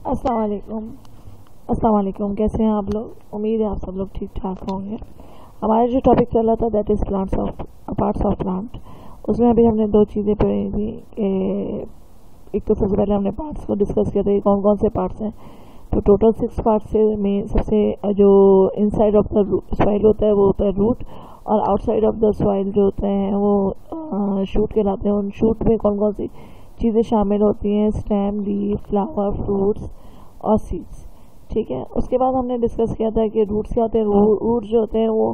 अस्सलाम वालेकुम। अस्सलाम वालेकुम। कैसे हैं आप लोग? उम्मीद है आप सब लोग ठीक ठाक होंगे। हमारा जो टॉपिक चल रहा था that is parts of plant. उसमें अभी हमने दो चीज़ें पढ़ी थी कि एक तो सबसे पहले हमने पार्ट्स को डिस्कस किया था कि कौन कौन से पार्ट्स हैं। तो टोटल 6 पार्ट्स से मेन सबसे जो इनसाइड ऑफ द सॉइल होता है वो होता है रूट, और आउटसाइड ऑफ द सॉइल जो होते हैं वो शूट कहलाते हैं। उन शूट में कौन कौन सी चीज़ें शामिल होती हैं? स्टेम, लीफ, फ्लावर, फ्रूट्स और सीड्स। ठीक है। उसके बाद हमने डिस्कस किया था कि रूट्स क्या होते हैं। रूट्स जो होते हैं वो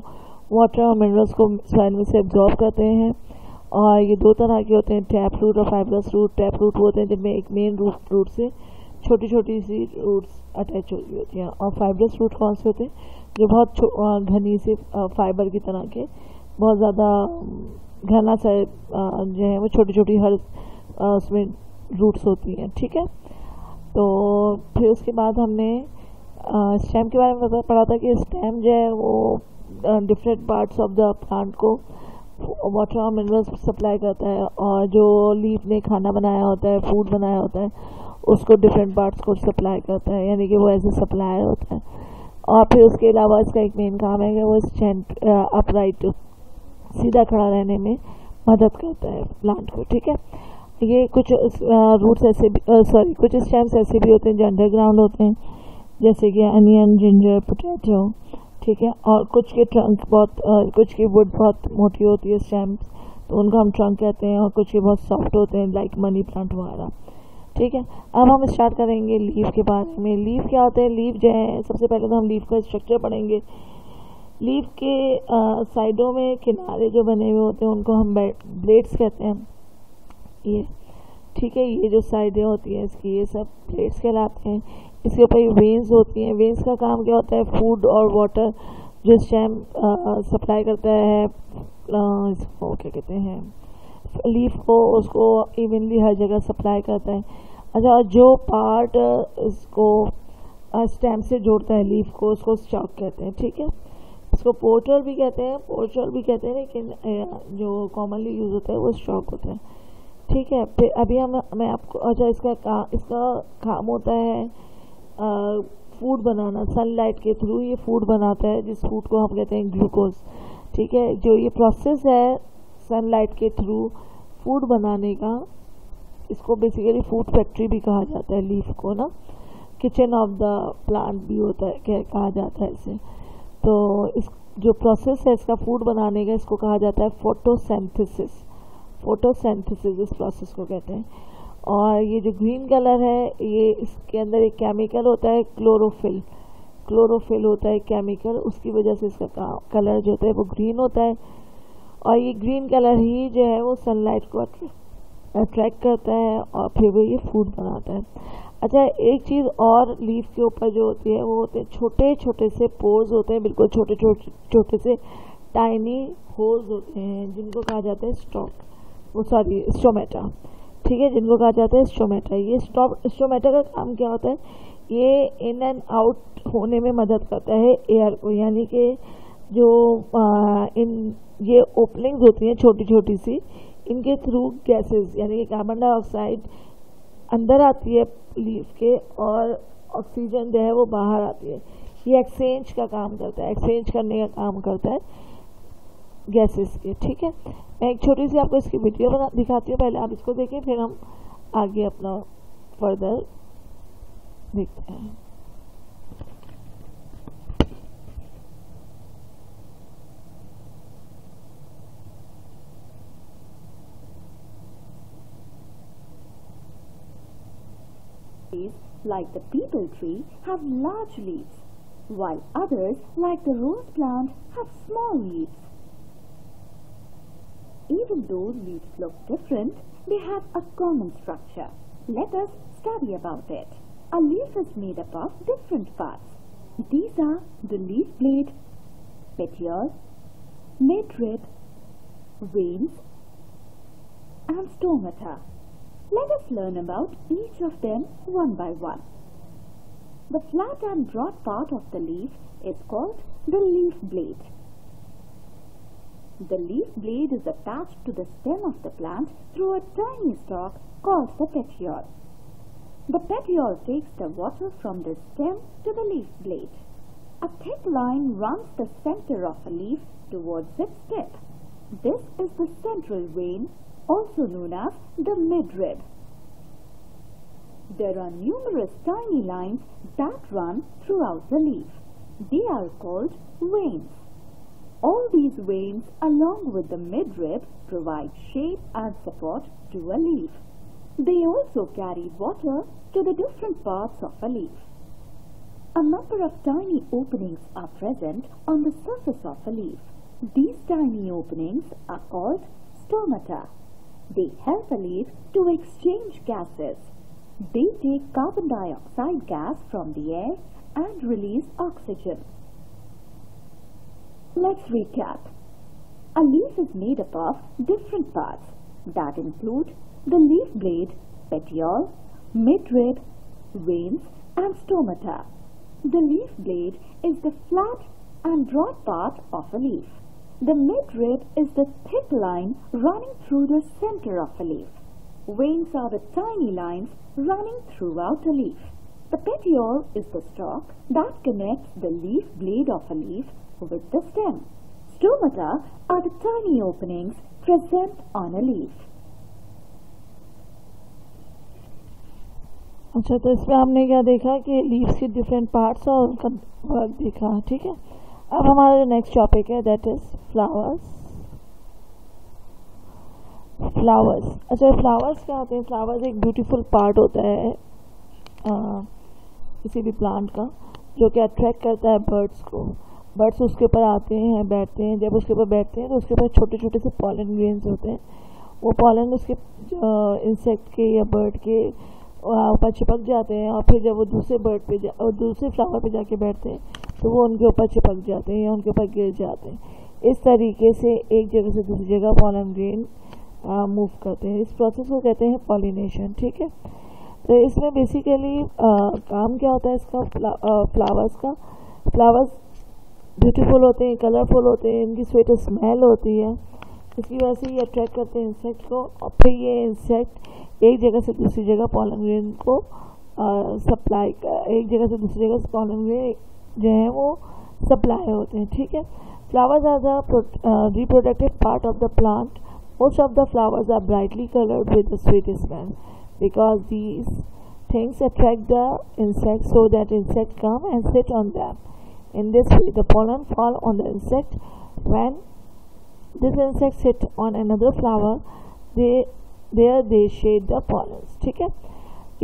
वाटर और मिनरल्स को सॉइल में से एब्जॉर्ब करते हैं, और ये दो तरह के होते हैं, टैप रूट और फाइबरस रूट। टैप रूट वो होते हैं जिनमें एक मेन रूट से छोटी छोटी सी रूट्स अटैच हो रही होती हैं, और फाइबरस रूट कौन से होते हैं? जो बहुत घनी से फाइबर की तरह के बहुत ज़्यादा घना सा जो है वो छोटी छोटी हर उसमें रूट्स होती हैं। ठीक है। तो फिर उसके बाद हमने स्टेम के बारे में पढ़ा था कि स्टेम जो है वो different parts of the plant को वाटर और मिनरल्स सप्लाई करता है, और जो लीफ ने खाना बनाया होता है, फूड बनाया होता है, उसको डिफरेंट पार्ट्स को सप्लाई करता है, यानी कि वो ऐसे सप्लाई होता है। और फिर उसके अलावा इसका एक मेन काम है कि वो स्टैंड अपराइट सीधा खड़ा रहने में मदद करता है प्लांट को। ठीक है। ये कुछ रूट्स ऐसे कुछ स्टेम्स ऐसे भी होते हैं जो अंडरग्राउंड होते हैं, जैसे कि अनियन, जिंजर, पोटैटो। ठीक है। और कुछ के ट्रंक कुछ की वुड बहुत मोटी होती है स्टेम्स, तो उनको हम ट्रंक कहते हैं, और कुछ के बहुत सॉफ्ट होते हैं लाइक मनी प्लांट वगैरह। ठीक है। अब हम स्टार्ट करेंगे लीफ के बारे में। लीफ क्या होते हैं? लीफ जो है, सबसे पहले तो हम लीफ का स्ट्रक्चर पढ़ेंगे। लीफ के साइडों में किनारे जो बने हुए होते हैं उनको हम ब्लेड्स कहते हैं। ये ठीक है। ये जो साइडें होती हैं इसकी, ये सब ब्लेड्स कहलाते हैं। इसके ऊपर ये वेन्स होती हैं। वेन्स का काम क्या होता है? फूड और वाटर जो स्टेम सप्लाई करता है इसको क्या कहते हैं, लीफ को, उसको इवनली हर जगह सप्लाई करता है। अच्छा, जो पार्ट इसको स्टेम से जोड़ता है लीफ को, उसको स्टॉक कहते हैं। ठीक है। इसको पोर्चर भी कहते हैं, लेकिन जो कॉमनली यूज होता है वो स्टॉक होता है। ठीक है। फिर अभी मैं आपको अच्छा इसका काम होता है फूड बनाना। सनलाइट के थ्रू ये फूड बनाता है, जिस फूड को हम कहते हैं ग्लूकोज। ठीक है। जो ये प्रोसेस है सनलाइट के थ्रू फूड बनाने का, इसको बेसिकली फूड फैक्ट्री भी कहा जाता है। लीफ को ना किचन ऑफ द प्लांट भी होता है, कहा जाता है इसे। तो इस जो प्रोसेस है इसका फूड बनाने का, इसको कहा जाता है फोटोसिंथेसिस। फोटोसिंथेसिस इस प्रोसेस को कहते हैं। और ये जो ग्रीन कलर है, ये इसके अंदर एक केमिकल होता है क्लोरोफिल होता है केमिकल, उसकी वजह से इसका कलर जो होता है वो ग्रीन होता है। और ये ग्रीन कलर ही जो है वो सनलाइट को अट्रैक्ट करता है, और फिर वो ये फूड बनाता है। अच्छा, एक चीज़ और लीफ के ऊपर जो होती है वो होते हैं छोटे छोटे से पोर्स होते हैं, बिल्कुल छोटे से टाइनी होल्स होते हैं, जिनको कहा जाता है स्टोमेटा। ठीक है। जिनको कहा जाता है स्टोमेटा। ये स्टोमेटा का काम क्या होता है? ये इन एंड आउट होने में मदद करता है एयर को, यानी कि जो ये ओपनिंग्स होती हैं छोटी छोटी सी, इनके थ्रू गैसेस यानी कि कार्बन डाइऑक्साइड अंदर आती है लीफ के, और ऑक्सीजन जो है वो बाहर आती है। ये एक्सचेंज का काम करता है, एक्सचेंज करने का काम करता है गैसेस के। ठीक है। मैं एक छोटी सी आपको इसकी वीडियो दिखाती हूँ, पहले आप इसको देखें, फिर हम आगे अपना फर्दर देखते हैं। Like the peepal tree, have large leaves, while others, like the rose plant, have small leaves. Even though leaves look different, they have a common structure. Let us study about it. A leaf is made up of different parts. These are the leaf blade, petiole, midrib, veins, and stomata. Let us learn about each of them one by one. The flat and broad part of the leaf is called the leaf blade. The leaf blade is attached to the stem of the plant through a tiny stalk called the petiole. The petiole takes the water from the stem to the leaf blade. A thick line runs the center of a leaf towards its tip. This is the central vein, also known as the midrib. There are numerous tiny lines that run throughout the leaf. They are called veins. All these veins, along with the midrib, provide shape and support to a leaf. They also carry water to the different parts of a leaf. A number of tiny openings are present on the surface of a leaf. These tiny openings are called stomata. They help a leaf to exchange gases. They take carbon dioxide gas from the air and release oxygen. Let's recap. A leaf is made up of different parts that include the leaf blade, petiole, midrib, veins, and stomata. The leaf blade is the flat and broad part of a leaf. The midrib is the thick line running through the center of a leaf. Veins are the tiny lines running throughout a leaf. The petiole is the stalk that connects the leaf blade of a leaf with the stem. Stomata are the tiny openings present on a leaf. अच्छा, तो इसमें हमने क्या देखा कि leaves के different parts और उनका वर्क देखा, ठीक है। अब हमारा जो नेक्स्ट टॉपिक है दैट इज फ्लावर्स। फ्लावर्स, अच्छा फ्लावर्स क्या होते हैं? फ्लावर्स एक ब्यूटीफुल पार्ट होता है किसी भी प्लांट का, जो कि अट्रैक्ट करता है बर्ड्स को। बर्ड्स उसके ऊपर आते हैं, बैठते हैं। जब उसके ऊपर बैठते हैं तो उसके ऊपर छोटे छोटे से पॉलन ग्रेन्स होते हैं। वो पॉलन उसके इंसेक्ट के या बर्ड के ऊपर चिपक जाते हैं, और फिर जब वो दूसरे बर्ड पे और दूसरे फ्लावर पे जाके बैठते हैं तो वो उनके ऊपर चिपक जाते हैं या उनके ऊपर गिर जाते हैं। इस तरीके से एक जगह से दूसरी जगह पॉलन ग्रेन मूव करते हैं। इस प्रोसेस को कहते हैं पॉलिनेशन, ठीक है। तो इसमें बेसिकली काम क्या होता है इसका, फ्लावर्स का। फ्लावर्स ब्यूटीफुल होते हैं, कलरफुल होते हैं, इनकी स्वीट स्मेल होती है, इसकी वजह से ये अट्रैक्ट करते हैं इंसेक्ट को, और फिर ये इंसेक्ट एक जगह से दूसरी जगह पॉलन ग्रेन को सप्लाई, एक जगह से दूसरी जगह पॉलन ग्रेन जो है वो सप्लाई होते हैं, ठीक है। Flowers are the reproductive part of the plant. Most of the flowers are brightly coloured with the sweet smell because these things attract the insects so that insects come and sit on them. In this way, the pollen fall on the insect. When this insect sit on another flower, they shade the pollens. ठीक है,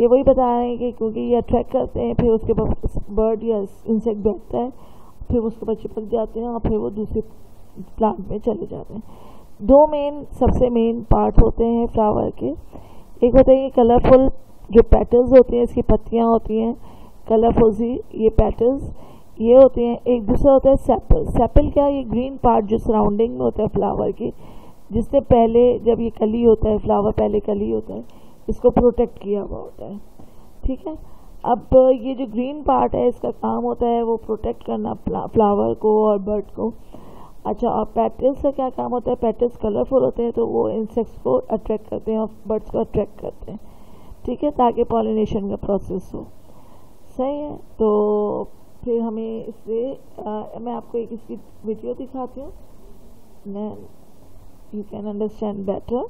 ये वही बता रहे हैं कि क्योंकि ये अट्रैक्ट करते हैं, फिर उसके बाद बर्ड या इंसेक्ट बैठता है, फिर उसके बाद चिपक जाते हैं और फिर वो दूसरे प्लांट में चले जाते हैं। दो सबसे मेन पार्ट होते हैं फ्लावर के। एक होता है ये कलरफुल जो पेटल्स होती हैं, इसकी पत्तियां होती हैं कलरफुल सी, ये पेटल्स ये होती हैं। एक दूसरा होता है सेपल। सेपल क्या, ये ग्रीन पार्ट जो सराउंडिंग में होता है फ्लावर की, जिसने पहले जब ये कली होता है, फ्लावर पहले कली होता है, इसको प्रोटेक्ट किया हुआ होता है, ठीक है। अब ये जो ग्रीन पार्ट है इसका काम होता है वो प्रोटेक्ट करना फ्लावर को और बर्ड को। अच्छा, और पेटल्स का क्या काम होता है? पेटल्स कलरफुल होते हैं तो वो इंसेक्ट्स को अट्रैक्ट करते हैं और बर्ड्स को अट्रैक्ट करते हैं, ठीक है, ताकि पॉलिनेशन का प्रोसेस हो। सही है, तो फिर हमें इससे मैं आपको एक इसकी वीडियो दिखाती हूँ, then you can understand better.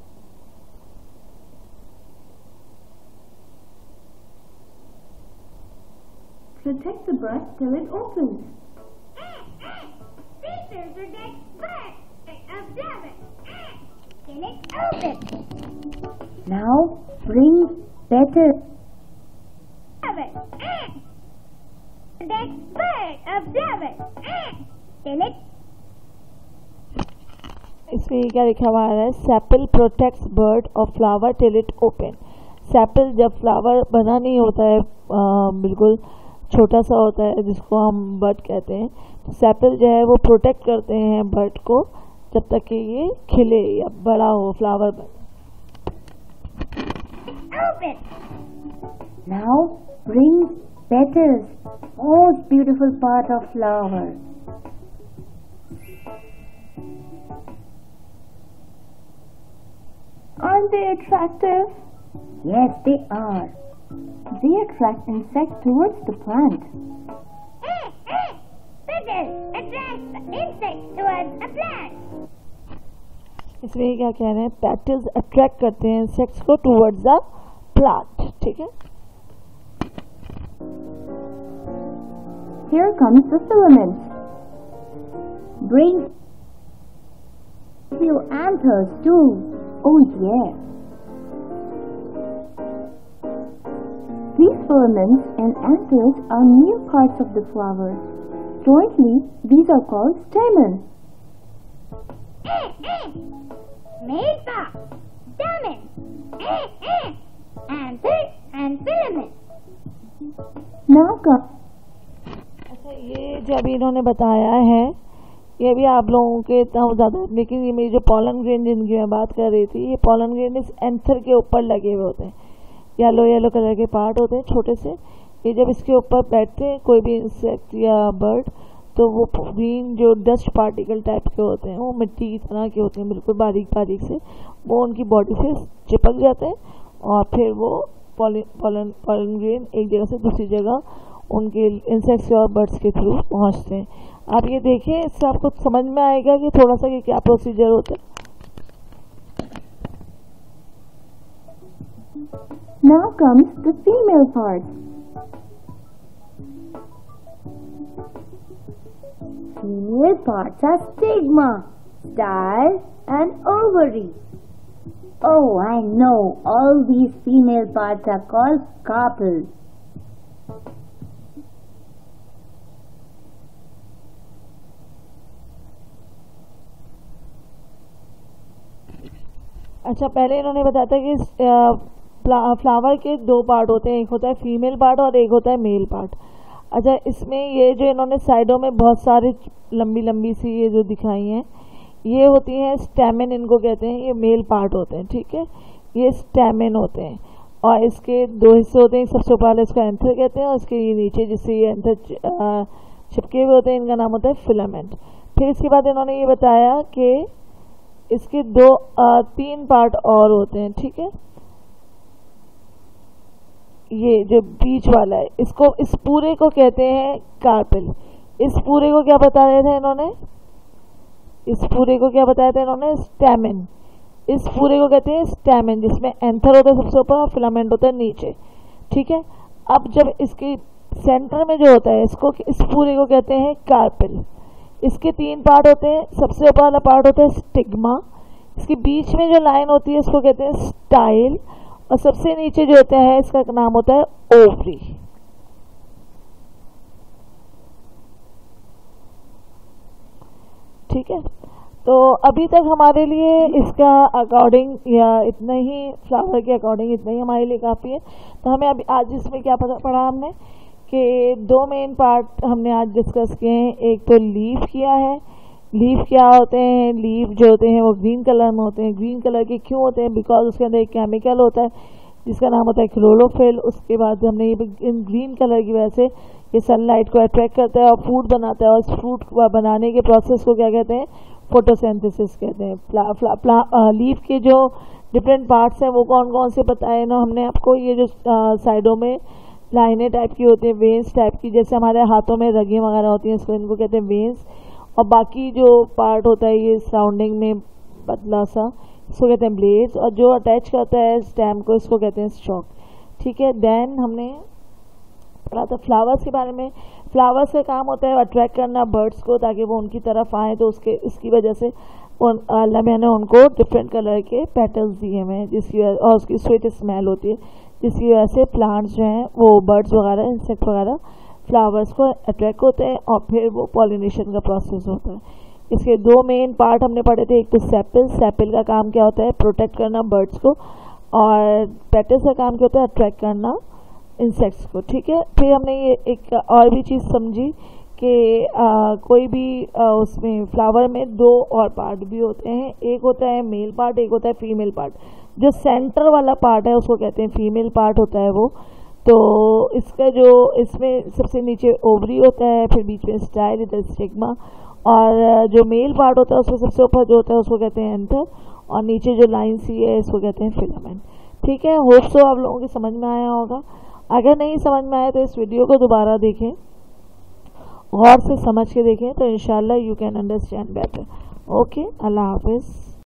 Protect the bud till it opens. Sisters are next bird of Devon. Till it opens. Now bring better. Devon. Next bird of Devon. Till it. इसमें क्या लिखा हुआ है? Sepal protects bird और flower till it open. Sepal जब flower बना नहीं होता है, बिल्कुल छोटा सा होता है जिसको हम बर्ड कहते हैं, तो सेपल जो है वो प्रोटेक्ट करते हैं बर्ड को जब तक कि ये खिले या बड़ा हो, फ्लावर बने। Open. Now bring petals, most beautiful part of flower. Aren't they attractive? Yes, they are. They attract insects towards the plant. Petals attract the insects towards a plant. इसमें क्या कह रहे हैं, पेटल्स अट्रैक्ट करते हैं insects को towards the plant. ठीक है. Here comes the filament. Bring few anthers too. Oh yeah. These filaments and anthers are new parts of the flower. Jointly, these are called stamen. Male part, stamen, anther and filament. Now come. अच्छा, ये जो अभी इन्होंने बताया है ये भी आप लोगों के इतना ज़्यादा, लेकिन ये मेरी जो पॉलन ग्रेन जिनकी मैं बात कर रही थी, ये पॉलन ग्रेन इस एंथर के ऊपर लगे हुए होते हैं. येलो येलो कलर के पार्ट होते हैं छोटे से. ये जब इसके ऊपर बैठते हैं कोई भी इंसेक्ट या बर्ड, तो वो ग्रीन जो डस्ट पार्टिकल टाइप के होते हैं, वो मिट्टी की तरह के होते हैं, बिल्कुल बारीक बारीक से, वो उनकी बॉडी से चिपक जाते हैं और फिर वो पॉलन ग्रेन एक जगह से दूसरी जगह उनके इंसेक्ट्स और बर्ड्स के थ्रू पहुंचते हैं. आप ये देखें, इससे आपको समझ में आएगा कि थोड़ा सा कि क्या प्रोसीजर होता है. Now comes the female part. Female parts are stigma, style and ovary. Oh, I know. All these female parts are called carpels. अच्छा, पहले इन्होंने बताया था कि फ्लावर के दो पार्ट होते हैं, एक होता है फीमेल पार्ट और एक होता है मेल पार्ट. अच्छा, इसमें ये जो इन्होंने साइडों में बहुत सारी लंबी लंबी सी ये जो दिखाई हैं, ये होती हैं स्टेमेन, इनको कहते हैं. ये मेल पार्ट होते हैं. ठीक है, ये स्टेमेन होते हैं और इसके दो हिस्से होते हैं. सबसे पहले इसको एंथर कहते हैं और इसके ये नीचे जिससे ये एंथर चिपके हुए होते हैं, इनका नाम होता है फिलामेंट. फिर इसके बाद इन्होंने ये बताया कि इसके तीन पार्ट और होते हैं. ठीक है, ये जो बीच वाला है, इसको इस पूरे को कहते हैं कार्पेल. इस पूरे को क्या बता रहे थे इन्होंने, इस पूरे को क्या बताया था इन्होंने, स्टेमेन. इस पूरे को कहते हैं स्टेमेन, जिसमें एंथर होता है सबसे ऊपर और फिलामेंट होता है नीचे. ठीक है, अब जब इसके सेंटर में जो होता है, इसको इस पूरे को कहते हैं कार्पेल. इसके तीन पार्ट होते हैं. सबसे ऊपर वाला पार्ट होता है स्टिग्मा, इसके बीच में जो लाइन होती है इसको कहते हैं स्टाइल, और सबसे नीचे जो होता है इसका नाम होता है ओवरी. ठीक है, तो अभी तक हमारे लिए इसका अकॉर्डिंग या इतना ही, फ्लावर के अकॉर्डिंग इतना ही हमारे लिए काफ़ी है. तो हमें अभी आज इसमें क्या पढ़ा हमने कि दो मेन पार्ट हमने आज डिस्कस किए हैं. एक तो लीफ किया है. लीफ क्या होते हैं, लीफ जो होते हैं वो ग्रीन कलर में होते हैं. ग्रीन कलर के क्यों होते हैं, बिकॉज उसके अंदर एक केमिकल होता है जिसका नाम होता है क्लोरोफिल. उसके बाद हमने ये ग्रीन कलर की वजह से ये सनलाइट को अट्रैक्ट करता है और फूड बनाता है, और इस फूड बनाने के प्रोसेस को क्या कहते हैं, फोटोसिंथेसिस कहते हैं. लीफ के जो डिफरेंट पार्ट्स हैं वो कौन कौन से बताए ना हमने आपको. ये जो साइडों में लाइनें टाइप की होती हैं, वेन्स टाइप की, जैसे हमारे हाथों में रगें वगैरह होती हैं, इसको इनको कहते हैं वेन्स. और बाकी जो पार्ट होता है ये सराउंडिंग में पतला सा, इसको कहते हैं ब्लेड्स. और जो अटैच करता है स्टेम को, इसको कहते हैं स्टॉक. ठीक है, देन हमने पढ़ा था फ्लावर्स के बारे में. फ्लावर्स का काम होता है अट्रैक्ट करना बर्ड्स को, ताकि वो उनकी तरफ आए. तो इसकी वजह से अल्लाह मैंने उनको डिफरेंट कलर के पेटल्स दिए हुए हैं, जिसकी और उसकी स्वीट स्मेल होती है, जिसकी वजह से प्लांट्स जो हैं वो बर्ड्स वगैरह, इंसेक्ट वगैरह फ्लावर्स को अट्रैक्ट होते हैं और फिर वो पॉलिनेशन का प्रोसेस होता है. इसके दो मेन पार्ट हमने पढ़े थे. एक तो सेपल. सेपल का काम क्या होता है, प्रोटेक्ट करना बर्ड्स को, और पेटल्स का काम क्या होता है, अट्रैक्ट करना इंसेक्ट्स को. ठीक है, फिर हमने ये एक और भी चीज़ समझी कि कोई भी उसमें फ्लावर में दो और पार्ट भी होते हैं. एक होता है मेल पार्ट, एक होता है फीमेल पार्ट. जो सेंटर वाला पार्ट है उसको कहते हैं फीमेल पार्ट होता है वो. तो इसका जो इसमें सबसे नीचे ओवरी होता है, फिर बीच में स्टाइल, इधर स्टिग्मा, और जो मेल पार्ट होता है उसमें सबसे ऊपर जो होता है उसको कहते हैं एंथर, और नीचे जो लाइन सी है इसको कहते हैं फिलामेंट. ठीक है, होप सो आप लोगों की समझ में आया होगा। अगर नहीं समझ में आया तो इस वीडियो को दोबारा देखें, गौर से समझ के देखें, तो इंशाल्लाह you can understand better. Okay, अल्लाह हाफिज़।